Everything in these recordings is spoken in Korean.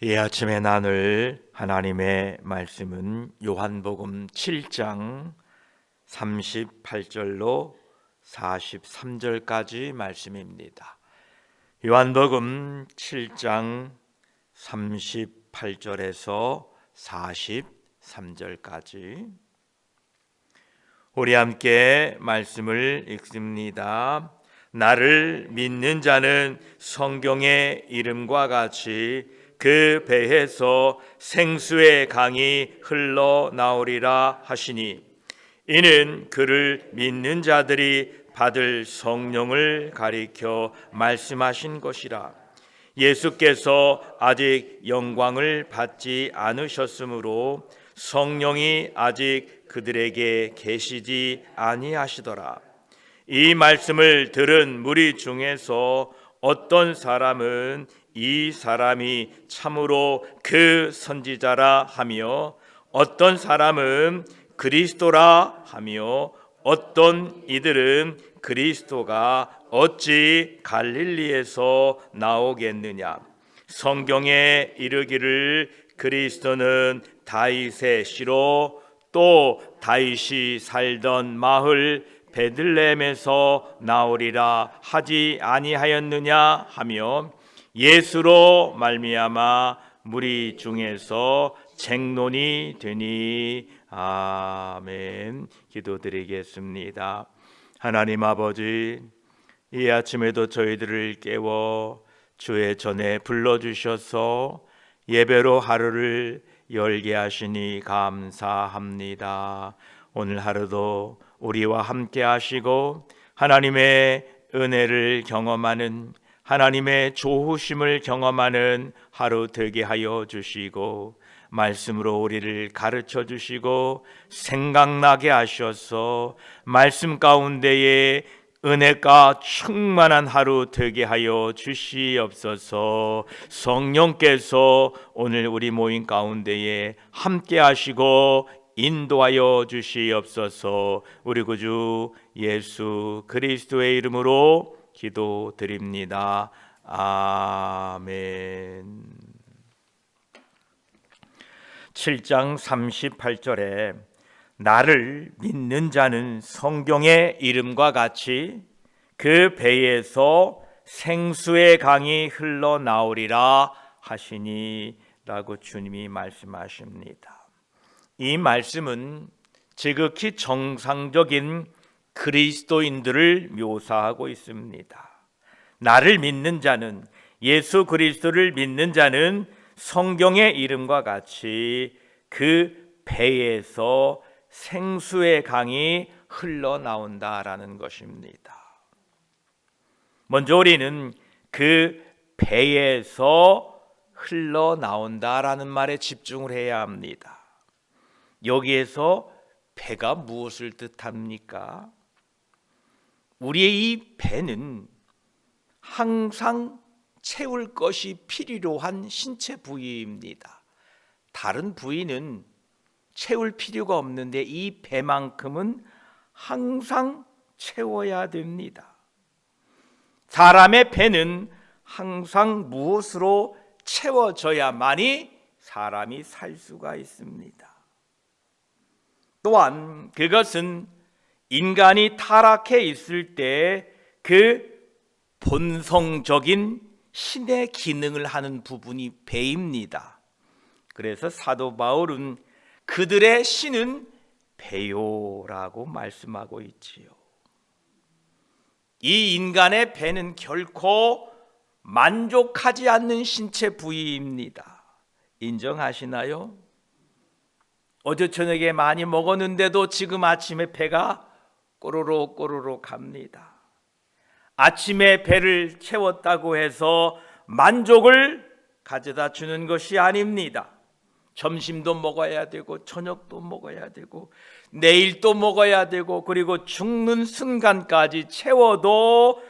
이 아침에 나눌 하나님의 말씀은 요한복음 7장 38절로 43절까지 말씀입니다. 요한복음 7장 38절에서 43절까지 우리 함께 말씀을 읽습니다. 나를 믿는 자는 성경의 이름과 같이 그 배에서 생수의 강이 흘러나오리라 하시니, 이는 그를 믿는 자들이 받을 성령을 가리켜 말씀하신 것이라. 예수께서 아직 영광을 받지 않으셨으므로 성령이 아직 그들에게 계시지 아니하시더라. 이 말씀을 들은 무리 중에서 어떤 사람은 이 사람이 참으로 그 선지자라 하며, 어떤 사람은 그리스도라 하며, 어떤 이들은 그리스도가 어찌 갈릴리에서 나오겠느냐. 성경에 이르기를 그리스도는 다윗의 씨로 또 다윗이 살던 마을 베들레헴에서 나오리라 하지 아니하였느냐 하며, 예수로 말미암아 무리 중에서 쟁론이 되니. 아멘. 기도드리겠습니다. 하나님 아버지, 이 아침에도 저희들을 깨워 주의 전에 불러주셔서 예배로 하루를 열게 하시니 감사합니다. 오늘 하루도 우리와 함께 하시고 하나님의 은혜를 경험하는, 하나님의 좋으심을 경험하는 하루 되게 하여 주시고, 말씀으로 우리를 가르쳐 주시고 생각나게 하셔서 말씀 가운데에 은혜가 충만한 하루 되게 하여 주시옵소서. 성령께서 오늘 우리 모임 가운데에 함께 하시고 인도하여 주시옵소서. 우리 구주 예수 그리스도의 이름으로 기도드립니다. 아멘. 7장 38절에 나를 믿는 자는 성경의 이름과 같이 그 배에서 생수의 강이 흘러나오리라 하시니 라고 주님이 말씀하십니다. 이 말씀은 지극히 정상적인 그리스도인들을 묘사하고 있습니다. 나를 믿는 자는, 예수 그리스도를 믿는 자는 성경의 이름과 같이 그 배에서 생수의 강이 흘러나온다라는 것입니다. 먼저 우리는 그 배에서 흘러나온다라는 말에 집중을 해야 합니다. 여기에서 배가 무엇을 뜻합니까? 우리의 이 배는 항상 채울 것이 필요로 한 신체 부위입니다. 다른 부위는 채울 필요가 없는데 이 배만큼은 항상 채워야 됩니다. 사람의 배는 항상 무엇으로 채워져야만이 사람이 살 수가 있습니다. 또한 그것은 인간이 타락해 있을 때 그 본성적인 신의 기능을 하는 부분이 배입니다. 그래서 사도 바울은 그들의 신은 배요라고 말씀하고 있지요. 이 인간의 배는 결코 만족하지 않는 신체 부위입니다. 인정하시나요? 어제 저녁에 많이 먹었는데도 지금 아침에 배가 꼬르륵 꼬르륵 갑니다. 아침에 배를 채웠다고 해서 만족을 가져다 주는 것이 아닙니다. 점심도 먹어야 되고 저녁도 먹어야 되고 내일도 먹어야 되고, 그리고 죽는 순간까지 채워도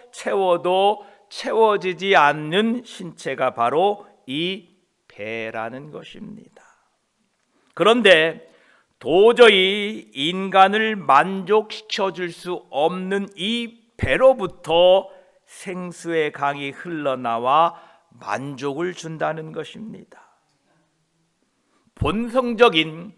채워지지 않는 신체가 바로 이 배라는 것입니다. 그런데 도저히 인간을 만족시켜 줄 수 없는 이 배로부터 생수의 강이 흘러나와 만족을 준다는 것입니다. 본성적인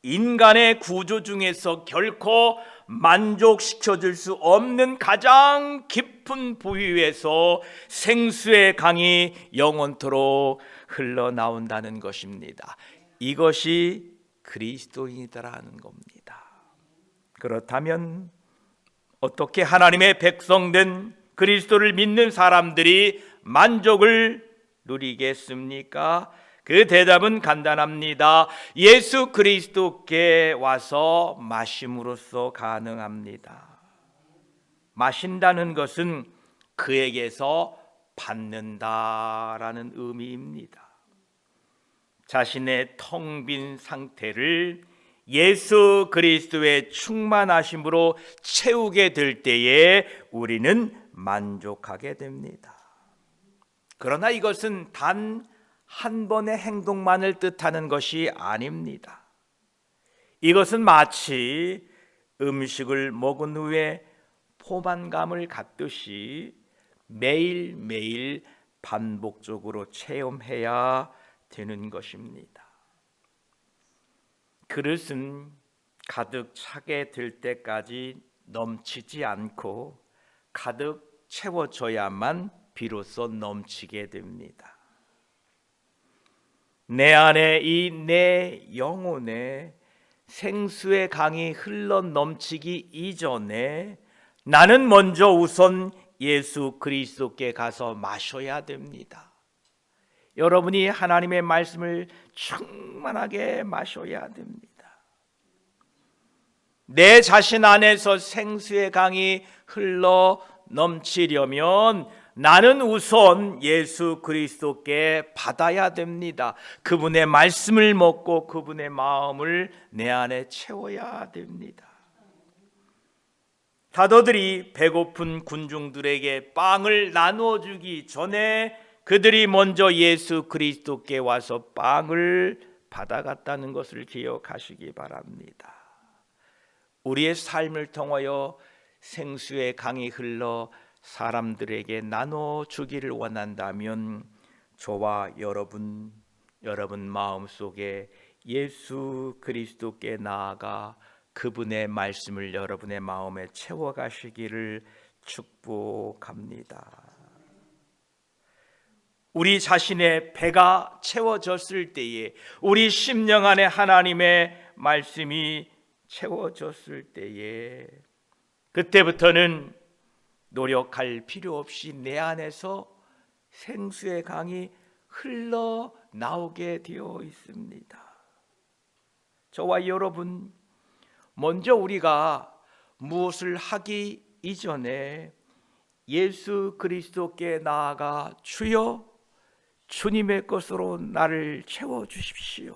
인간의 구조 중에서 결코 만족시켜줄 수 없는 가장 깊은 부위에서 생수의 강이 영원토록 흘러나온다는 것입니다. 이것이 그리스도인이라는 겁니다. 그렇다면 어떻게 하나님의 백성된 그리스도를 믿는 사람들이 만족을 누리겠습니까? 그 대답은 간단합니다. 예수 그리스도께 와서 마심으로써 가능합니다. 마신다는 것은 그에게서 받는다라는 의미입니다. 자신의 텅 빈 상태를 예수 그리스도의 충만하심으로 채우게 될 때에 우리는 만족하게 됩니다. 그러나 이것은 단 한 번의 행동만을 뜻하는 것이 아닙니다. 이것은 마치 음식을 먹은 후에 포만감을 갖듯이 매일매일 반복적으로 체험해야 되는 것입니다. 그릇은 가득 차게 될 때까지 넘치지 않고 가득 채워져야만 비로소 넘치게 됩니다. 내 안에 이 내 영혼에 생수의 강이 흘러 넘치기 이전에 나는 먼저 우선 예수 그리스도께 가서 마셔야 됩니다. 여러분이 하나님의 말씀을 충만하게 마셔야 됩니다. 내 자신 안에서 생수의 강이 흘러 넘치려면 나는 우선 예수 그리스도께 받아야 됩니다. 그분의 말씀을 먹고 그분의 마음을 내 안에 채워야 됩니다. 사도들이 배고픈 군중들에게 빵을 나누어 주기 전에 그들이 먼저 예수 그리스도께 와서 빵을 받아갔다는 것을 기억하시기 바랍니다. 우리의 삶을 통하여 생수의 강이 흘러 사람들에게 나눠 주기를 원한다면 저와 여러분 마음속에 예수 그리스도께 나아가 그분의 말씀을 여러분의 마음에 채워가시기를 축복합니다. 우리 자신의 배가 채워졌을 때에, 우리 심령 안에 하나님의 말씀이 채워졌을 때에, 그때부터는 노력할 필요 없이 내 안에서 생수의 강이 흘러나오게 되어 있습니다. 저와 여러분, 먼저 우리가 무엇을 하기 이전에 예수 그리스도께 나아가 주여, 주님의 것으로 나를 채워주십시오.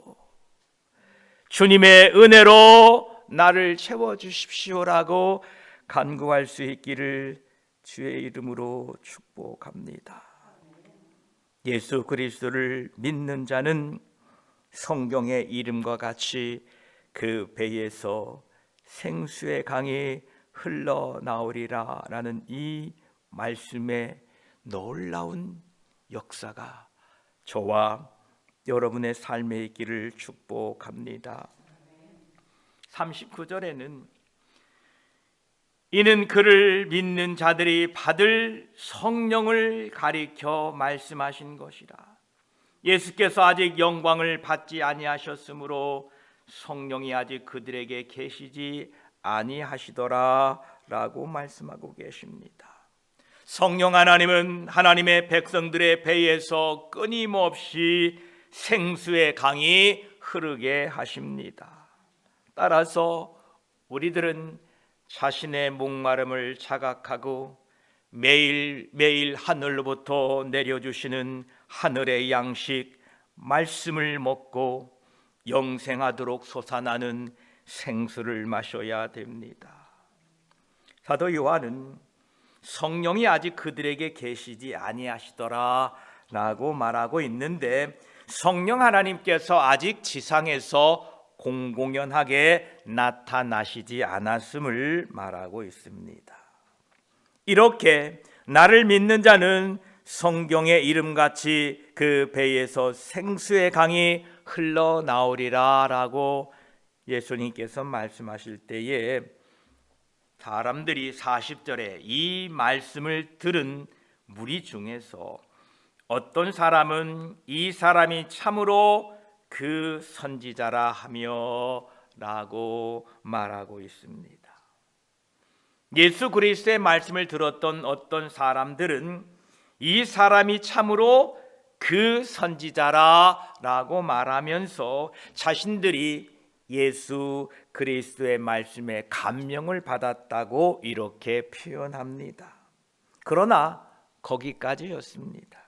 주님의 은혜로 나를 채워주십시오라고 간구할 수 있기를 주의 이름으로 축복합니다. 예수 그리스도를 믿는 자는 성경의 이름과 같이 그 배에서 생수의 강이 흘러나오리라 라는 이 말씀의 놀라운 역사가 저와 여러분의 삶에 있기를 축복합니다. 39절에는 이는 그를 믿는 자들이 받을 성령을 가리켜 말씀하신 것이라. 예수께서 아직 영광을 받지 아니하셨으므로 성령이 아직 그들에게 계시지 아니하시더라 라고 말씀하고 계십니다. 성령 하나님은 하나님의 백성들의 배에서 끊임없이 생수의 강이 흐르게 하십니다. 따라서 우리들은 자신의 목마름을 자각하고 매일매일 하늘로부터 내려주시는 하늘의 양식 말씀을 먹고 영생하도록 솟아나는 생수를 마셔야 됩니다. 사도 요한은 성령이 아직 그들에게 계시지 아니하시더라 라고 말하고 있는데, 성령 하나님께서 아직 지상에서 공공연하게 나타나시지 않았음을 말하고 있습니다. 이렇게 나를 믿는 자는 성경의 이름같이 그 배에서 생수의 강이 흘러나오리라 라고 예수님께서 말씀하실 때에 사람들이 40절에 이 말씀을 들은 무리 중에서 어떤 사람은 이 사람이 참으로 그 선지자라 하며 라고 말하고 있습니다. 예수 그리스도의 말씀을 들었던 어떤 사람들은 이 사람이 참으로 그 선지자라 라고 말하면서 자신들이 예수 그리스도의 말씀에 감명을 받았다고 이렇게 표현합니다. 그러나 거기까지였습니다.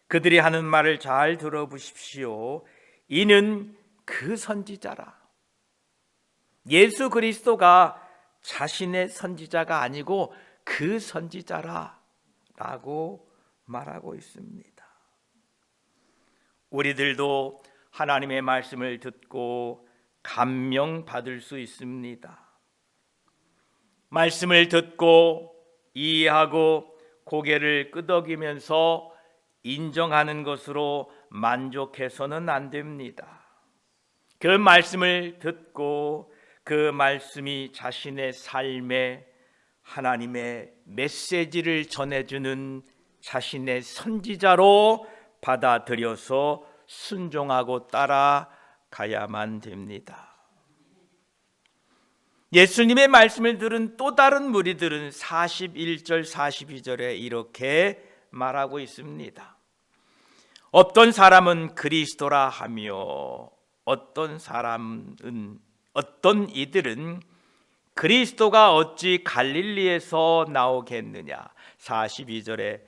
그들이 하는 말을 잘 들어보십시오. 이는 그 선지자라. 예수 그리스도가 자신의 선지자가 아니고 그 선지자라 라고 말하고 있습니다. 우리들도 하나님의 말씀을 듣고 감명받을 수 있습니다. 말씀을 듣고 이해하고 고개를 끄덕이면서 인정하는 것으로 만족해서는 안 됩니다. 그 말씀을 듣고 그 말씀이 자신의 삶에 하나님의 메시지를 전해주는 자신의 선지자로 받아들여서 순종하고 따라가야만 됩니다. 예수님의 말씀을 들은 또 다른 무리들은 41절 42절에 이렇게 말하고 있습니다. 어떤 사람은 그리스도라 하며 어떤 이들은 그리스도가 어찌 갈릴리에서 나오겠느냐. 42절에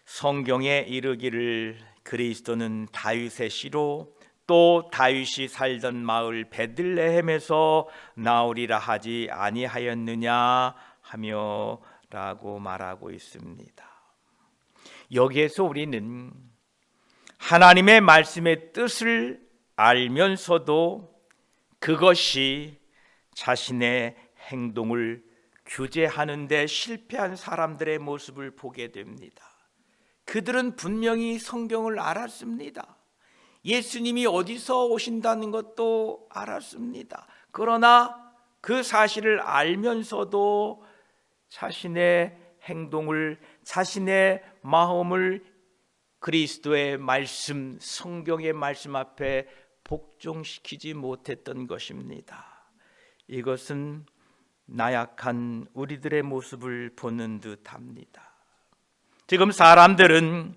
성경에 이르기를 그리스도는 다윗의 씨로 또 다윗이 살던 마을 베들레헴에서 나오리라 하지 아니하였느냐 하며 라고 말하고 있습니다. 여기에서 우리는 하나님의 말씀의 뜻을 알면서도 그것이 자신의 행동을 규제하는 데 실패한 사람들의 모습을 보게 됩니다. 그들은 분명히 성경을 알았습니다. 예수님이 어디서 오신다는 것도 알았습니다. 그러나 그 사실을 알면서도 자신의 행동을, 자신의 마음을 그리스도의 말씀, 성경의 말씀 앞에 복종시키지 못했던 것입니다. 이것은 나약한 우리들의 모습을 보는 듯합니다. 지금 사람들은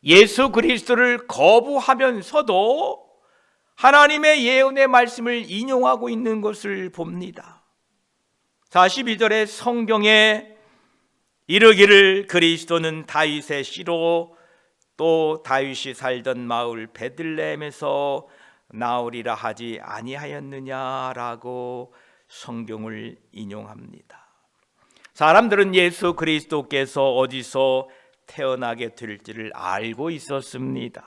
예수 그리스도를 거부하면서도 하나님의 예언의 말씀을 인용하고 있는 것을 봅니다. 42절에 성경에 이르기를 그리스도는 다윗의 씨로 또 다윗이 살던 마을 베들레헴에서 나오리라 하지 아니하였느냐라고 성경을 인용합니다. 사람들은 예수 그리스도께서 어디서 태어나게 될지를 알고 있었습니다.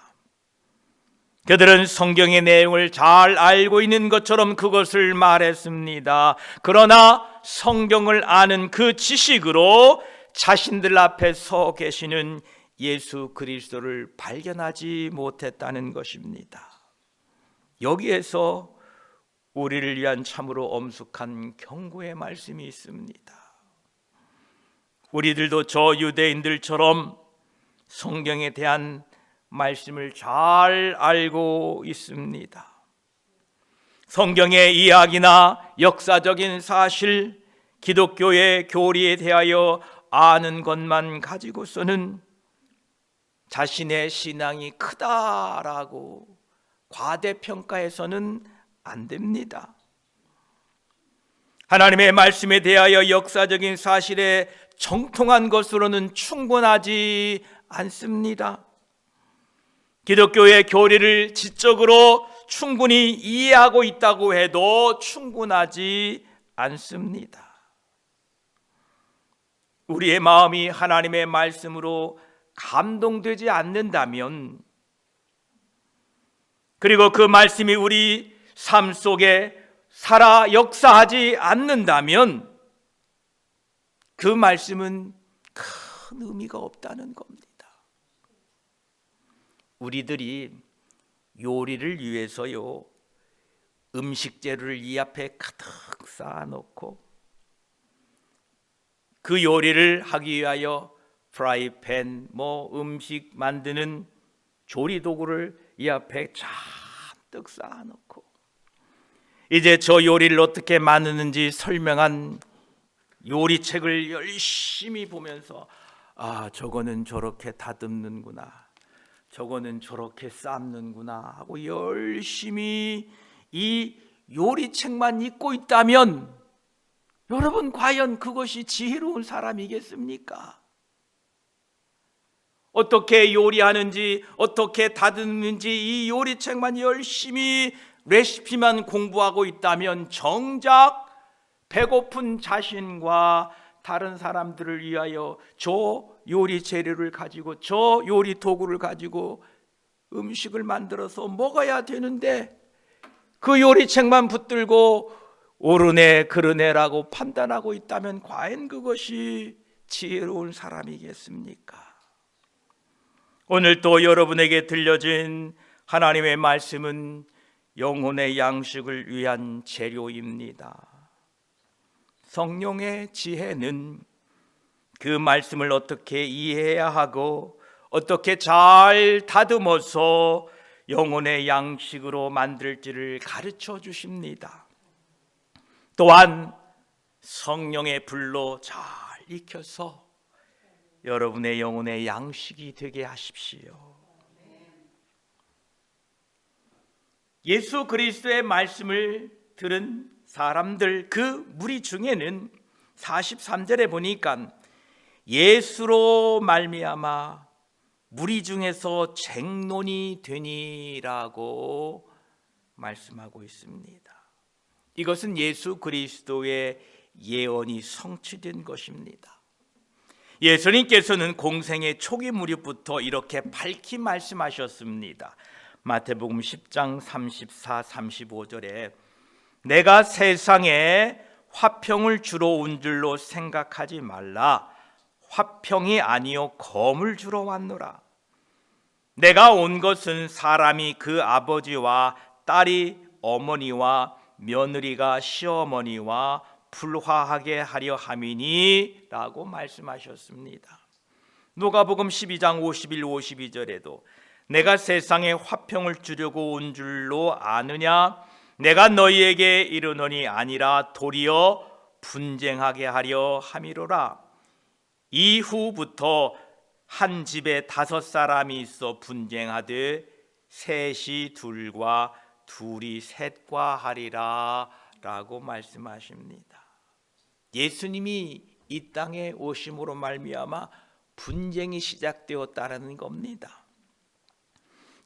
그들은 성경의 내용을 잘 알고 있는 것처럼 그것을 말했습니다. 그러나 성경을 아는 그 지식으로 자신들 앞에 서 계시는 예수 그리스도를 발견하지 못했다는 것입니다. 여기에서 우리를 위한 참으로 엄숙한 경고의 말씀이 있습니다. 우리들도 저 유대인들처럼 성경에 대한 말씀을 잘 알고 있습니다. 성경의 이야기나 역사적인 사실, 기독교의 교리에 대하여 아는 것만 가지고서는 자신의 신앙이 크다라고 과대평가해서는 안 됩니다. 하나님의 말씀에 대하여 역사적인 사실에 정통한 것으로는 충분하지 않습니다. 기독교의 교리를 지적으로 충분히 이해하고 있다고 해도 충분하지 않습니다. 우리의 마음이 하나님의 말씀으로 감동되지 않는다면, 그리고 그 말씀이 우리 삶 속에 살아 역사하지 않는다면 그 말씀은 큰 의미가 없다는 겁니다. 우리들이 요리를 위해서요, 음식 재료를 이 앞에 가득 쌓아놓고 그 요리를 하기 위하여 프라이팬, 음식 만드는 조리 도구를 이 앞에 잔뜩 쌓아놓고 이제 저 요리를 어떻게 만드는지 설명한 요리책을 열심히 보면서 저거는 저렇게 다듬는구나, 저거는 저렇게 삶는구나 하고 열심히 이 요리책만 읽고 있다면 여러분, 과연 그것이 지혜로운 사람이겠습니까? 어떻게 요리하는지, 어떻게 다듬는지 이 요리책만 열심히 레시피만 공부하고 있다면 정작 배고픈 자신과 다른 사람들을 위하여 저 요리 재료를 가지고, 저 요리 도구를 가지고 음식을 만들어서 먹어야 되는데 그 요리책만 붙들고 옳으네 그르네라고 판단하고 있다면 과연 그것이 지혜로운 사람이겠습니까? 오늘 또 여러분에게 들려진 하나님의 말씀은 영혼의 양식을 위한 재료입니다. 성령의 지혜는 그 말씀을 어떻게 이해해야 하고 어떻게 잘 다듬어서 영혼의 양식으로 만들지를 가르쳐 주십니다. 또한 성령의 불로 잘 익혀서 여러분의 영혼의 양식이 되게 하십시오. 예수 그리스도의 말씀을 들은 사람들, 그 무리 중에는 43절에 보니까 예수로 말미암아 무리 중에서 쟁론이 되니라고 말씀하고 있습니다. 이것은 예수 그리스도의 예언이 성취된 것입니다. 예수님께서는 공생의 초기 무렵부터 이렇게 밝히 말씀하셨습니다. 마태복음 10장 34, 35절에 내가 세상에 화평을 주러 온 줄로 생각하지 말라. 화평이 아니요 검을 주러 왔노라. 내가 온 것은 사람이 그 아버지와 딸이 어머니와 며느리가 시어머니와 불화하게 하려 함이니 라고 말씀하셨습니다. 누가복음 12장 51, 52절에도 내가 세상에 화평을 주려고 온 줄로 아느냐? 내가 너희에게 이르노니 아니라 도리어 분쟁하게 하려 함이로라. 이후부터 한 집에 5사람이 있어 분쟁하되 셋이 둘과 둘이 셋과 하리라 라고 말씀하십니다. 예수님이 이 땅에 오심으로 말미암아 분쟁이 시작되었다는 겁니다.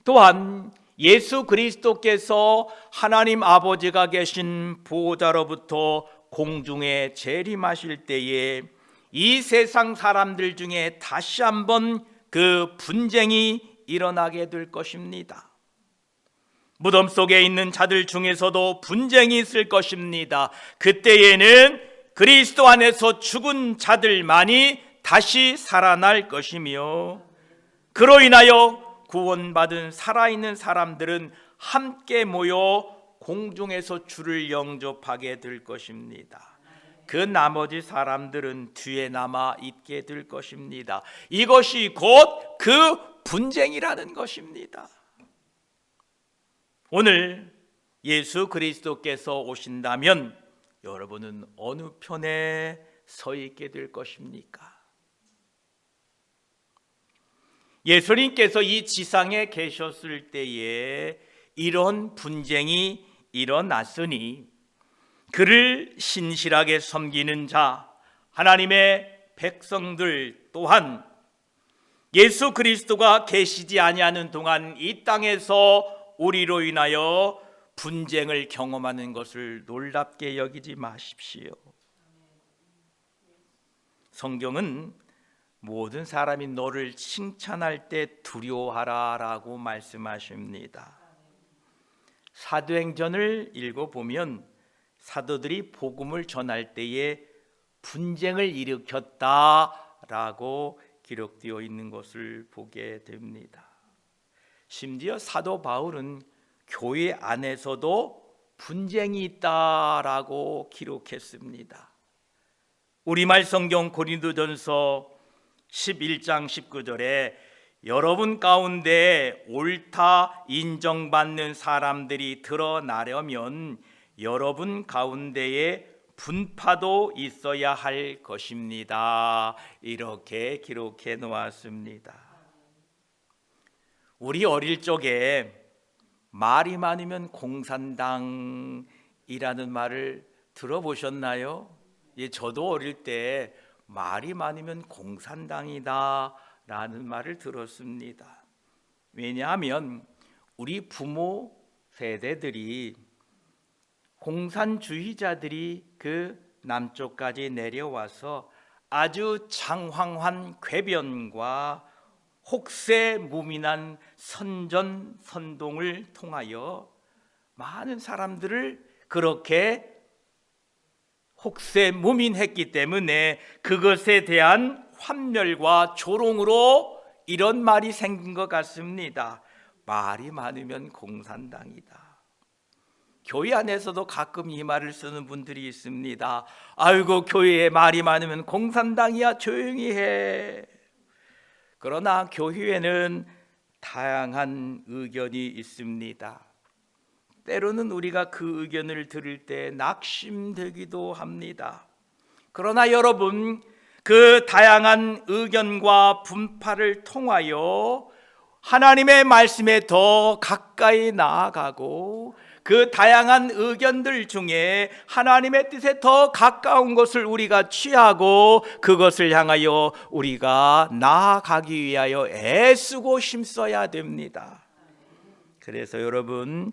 또한 예수 그리스도께서 하나님 아버지가 계신 보호자로부터 공중에 재림하실 때에 이 세상 사람들 중에 다시 한번 그 분쟁이 일어나게 될 것입니다. 무덤 속에 있는 자들 중에서도 분쟁이 있을 것입니다. 그때에는 그리스도 안에서 죽은 자들만이 다시 살아날 것이며 그로 인하여 구원받은 살아있는 사람들은 함께 모여 공중에서 주를 영접하게 될 것입니다. 그 나머지 사람들은 뒤에 남아 있게 될 것입니다. 이것이 곧 그 분쟁이라는 것입니다. 오늘 예수 그리스도께서 오신다면 여러분은 어느 편에 서 있게 될 것입니까? 예수님께서 이 지상에 계셨을 때에 이런 분쟁이 일어났으니 그를 신실하게 섬기는 자, 하나님의 백성들 또한 예수 그리스도가 계시지 아니하는 동안 이 땅에서 우리로 인하여 분쟁을 경험하는 것을 놀랍게 여기지 마십시오. 성경은 모든 사람이 너를 칭찬할 때 두려워하라 라고 말씀하십니다. 사도행전을 읽어보면 사도들이 복음을 전할 때에 분쟁을 일으켰다라고 기록되어 있는 것을 보게 됩니다. 심지어 사도 바울은 교회 안에서도 분쟁이 있다라고 기록했습니다. 우리말 성경 고린도전서 11장 19절에 여러분 가운데 옳다 인정받는 사람들이 드러나려면 여러분 가운데에 분파도 있어야 할 것입니다. 이렇게 기록해 놓았습니다. 우리 어릴 적에 말이 많으면 공산당이라는 말을 들어보셨나요? 예, 저도 어릴 때 말이 많으면 공산당이다 라는 말을 들었습니다. 왜냐하면 우리 부모 세대들이 공산주의자들이 그 남쪽까지 내려와서 아주 장황한 궤변과 혹세무민한 선전선동을 통하여 많은 사람들을 그렇게 혹세무민했기 때문에 그것에 대한 환멸과 조롱으로 이런 말이 생긴 것 같습니다. 말이 많으면 공산당이다. 교회 안에서도 가끔 이 말을 쓰는 분들이 있습니다. 아이고, 교회에 말이 많으면 공산당이야, 조용히 해. 그러나 교회에는 다양한 의견이 있습니다. 때로는 우리가 그 의견을 들을 때 낙심되기도 합니다. 그러나 여러분, 그 다양한 의견과 분파를 통하여 하나님의 말씀에 더 가까이 나아가고 그 다양한 의견들 중에 하나님의 뜻에 더 가까운 것을 우리가 취하고 그것을 향하여 우리가 나아가기 위하여 애쓰고 힘써야 됩니다. 그래서 여러분,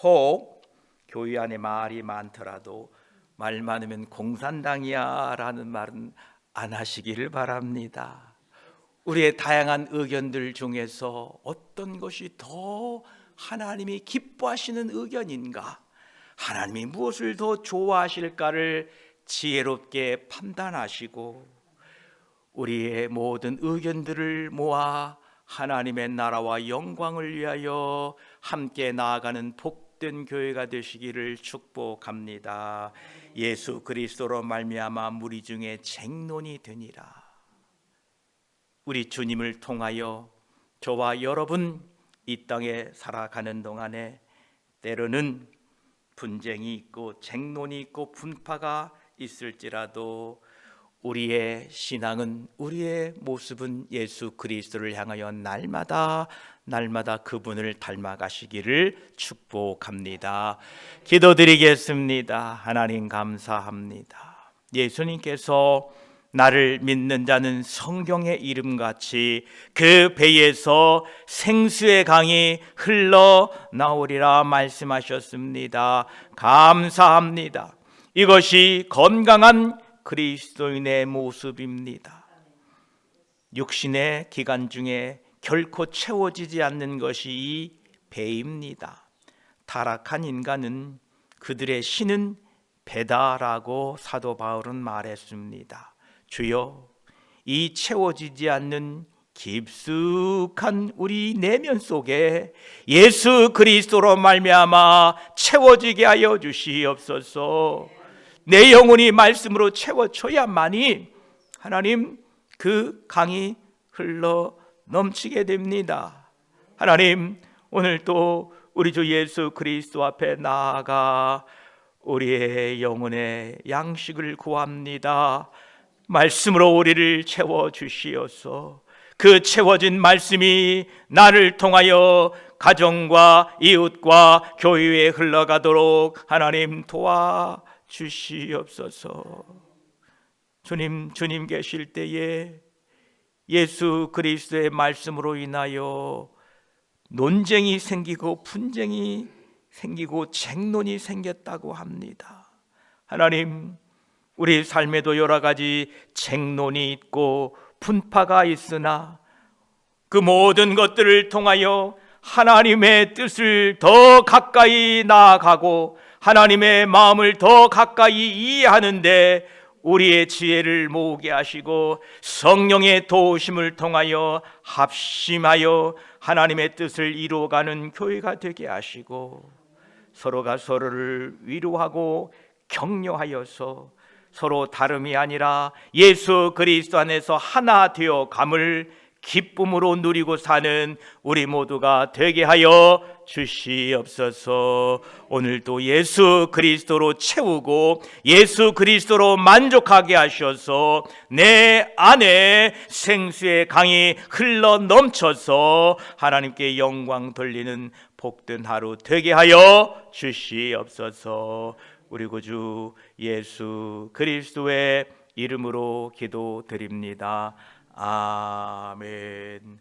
혹 교회 안에 말이 많더라도 말 많으면 공산당이야 라는 말은 안 하시기를 바랍니다. 우리의 다양한 의견들 중에서 어떤 것이 더 하나님이 기뻐하시는 의견인가, 하나님이 무엇을 더 좋아하실까를 지혜롭게 판단하시고 우리의 모든 의견들을 모아 하나님의 나라와 영광을 위하여 함께 나아가는 복된 교회가 되시기를 축복합니다. 예수 그리스도로 말미암아 무리 중에 쟁론이 되니라. 우리 주님을 통하여 저와 여러분 이 땅에 살아가는 동안에 때로는 분쟁이 있고 쟁론이 있고 분파가 있을지라도 우리의 신앙은, 우리의 모습은 예수 그리스도를 향하여 날마다 그분을 닮아가시기를 축복합니다. 기도드리겠습니다. 하나님 감사합니다. 예수님께서 나를 믿는 자는 성경의 이름같이 그 배에서 생수의 강이 흘러나오리라 말씀하셨습니다. 감사합니다. 이것이 건강한 그리스도인의 모습입니다. 육신의 기간 중에 결코 채워지지 않는 것이 이 배입니다. 타락한 인간은 그들의 신은 배다라고 사도 바울은 말했습니다. 주여, 이 채워지지 않는 깊숙한 우리 내면 속에 예수 그리스도로 말미암아 채워지게 하여 주시옵소서. 내 영혼이 말씀으로 채워져야만이 하나님 그 강이 흘러 넘치게 됩니다. 하나님, 오늘 또 우리 주 예수 그리스도 앞에 나아가 우리의 영혼의 양식을 구합니다. 말씀으로 우리를 채워주시옵소서. 그 채워진 말씀이 나를 통하여 가정과 이웃과 교회에 흘러가도록 하나님 도와주시옵소서. 주님 계실 때에 예수 그리스도의 말씀으로 인하여 논쟁이 생기고 분쟁이 생기고 쟁론이 생겼다고 합니다. 하나님, 우리 삶에도 여러 가지 쟁론이 있고 분파가 있으나 그 모든 것들을 통하여 하나님의 뜻을 더 가까이 나아가고 하나님의 마음을 더 가까이 이해하는데 우리의 지혜를 모으게 하시고 성령의 도우심을 통하여 합심하여 하나님의 뜻을 이루어가는 교회가 되게 하시고, 서로가 서로를 위로하고 격려하여서 서로 다름이 아니라 예수 그리스도 안에서 하나 되어 감을 기쁨으로 누리고 사는 우리 모두가 되게 하여 주시옵소서. 오늘도 예수 그리스도로 채우고 예수 그리스도로 만족하게 하셔서 내 안에 생수의 강이 흘러 넘쳐서 하나님께 영광 돌리는 복된 하루 되게 하여 주시옵소서. 우리 구주 예수 그리스도의 이름으로 기도드립니다. 아멘.